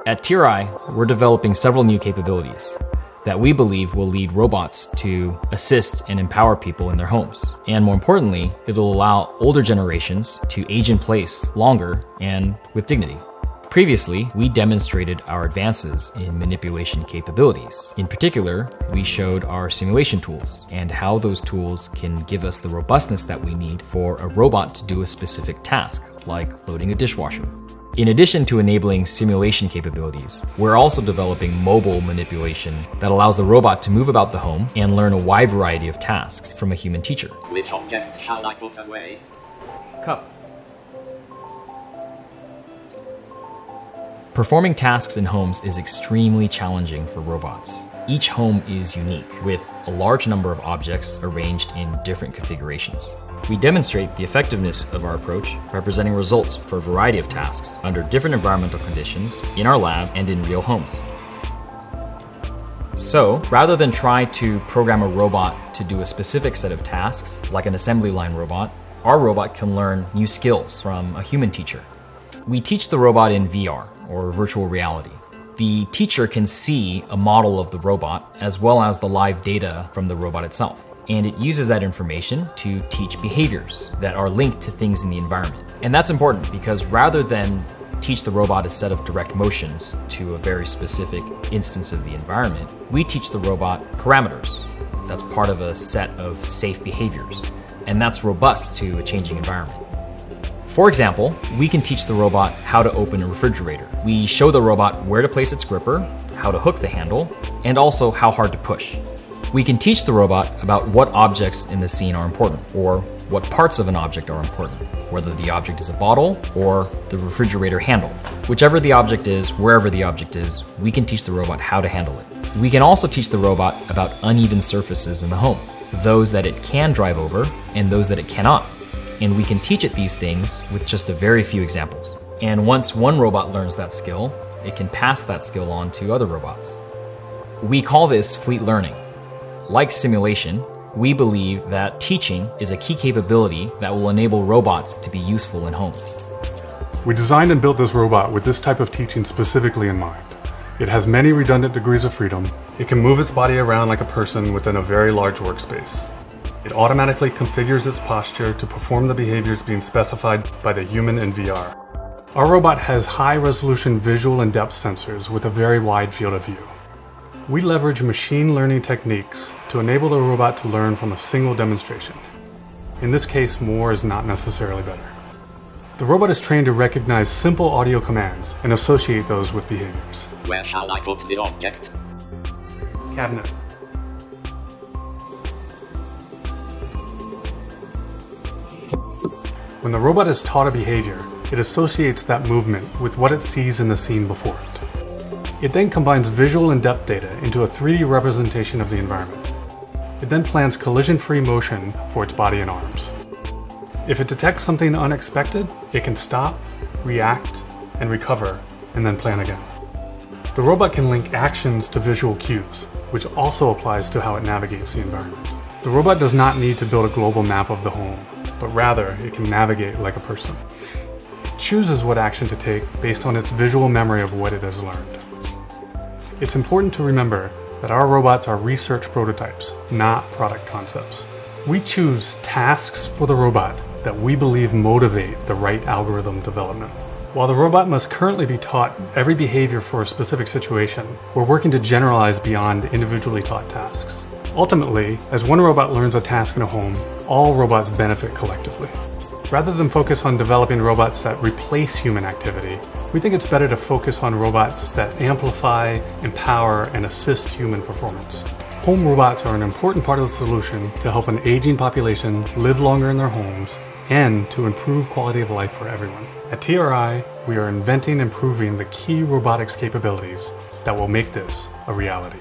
At TRI, we're developing several new capabilities that we believe will lead robots to assist and empower people in their homes. And more importantly, it'll allow older generations to age in place longer and with dignity. Previously, we demonstrated our advances in manipulation capabilities. In particular, we showed our simulation tools and how those tools can give us the robustness that we need for a robot to do a specific task, like loading a dishwasher. In addition to enabling simulation capabilities, we're also developing mobile manipulation that allows the robot to move about the home and learn a wide variety of tasks from a human teacher. Which object shall I put away? Cup. Performing tasks in homes is extremely challenging for robots. Each home is unique, with a large number of objects arranged in different configurations. We demonstrate the effectiveness of our approach by presenting results for a variety of tasks under different environmental conditions in our lab and in real homes. So, rather than try to program a robot to do a specific set of tasks, like an assembly line robot, our robot can learn new skills from a human teacher. We teach the robot in VR, or virtual reality. The teacher can see a model of the robot as well as the live data from the robot itself. And it uses that information to teach behaviors that are linked to things in the environment. And that's important because rather than teach the robot a set of direct motions to a very specific instance of the environment, we teach the robot parameters. That's part of a set of safe behaviors. And that's robust to a changing environment. For example, we can teach the robot how to open a refrigerator. We show the robot where to place its gripper, how to hook the handle, and also how hard to push. We can teach the robot about what objects in the scene are important, or what parts of an object are important, whether the object is a bottle or the refrigerator handle. Whichever the object is, wherever the object is, we can teach the robot how to handle it. We can also teach the robot about uneven surfaces in the home, those that it can drive over and those that it cannot. And we can teach it these things with just a very few examples. And once one robot learns that skill, it can pass that skill on to other robots. We call this fleet learning. Like simulation, we believe that teaching is a key capability that will enable robots to be useful in homes. We designed and built this robot with this type of teaching specifically in mind. It has many redundant degrees of freedom. It can move its body around like a person within a very large workspace. It automatically configures its posture to perform the behaviors being specified by the human in VR. Our robot has high-resolution visual and depth sensors with a very wide field of view. We leverage machine learning techniques to enable the robot to learn from a single demonstration. In this case, more is not necessarily better. The robot is trained to recognize simple audio commands and associate those with behaviors. Where shall I put the object? Cabinet. When the robot is taught a behavior, it associates that movement with what it sees in the scene before it. It then combines visual and depth data into a 3D representation of the environment. It then plans collision-free motion for its body and arms. If it detects something unexpected, it can stop, react, and recover, and then plan again. The robot can link actions to visual cues, which also applies to how it navigates the environment. The robot does not need to build a global map of the home, but rather it can navigate like a person. It chooses what action to take based on its visual memory of what it has learned. It's important to remember that our robots are research prototypes, not product concepts. We choose tasks for the robot that we believe motivate the right algorithm development. While the robot must currently be taught every behavior for a specific situation, we're working to generalize beyond individually taught tasks. Ultimately, as one robot learns a task in a home, all robots benefit collectively. Rather than focus on developing robots that replace human activity, we think it's better to focus on robots that amplify, empower, and assist human performance. Home robots are an important part of the solution to help an aging population live longer in their homes and to improve quality of life for everyone. At TRI, we are inventing and improving the key robotics capabilities that will make this a reality.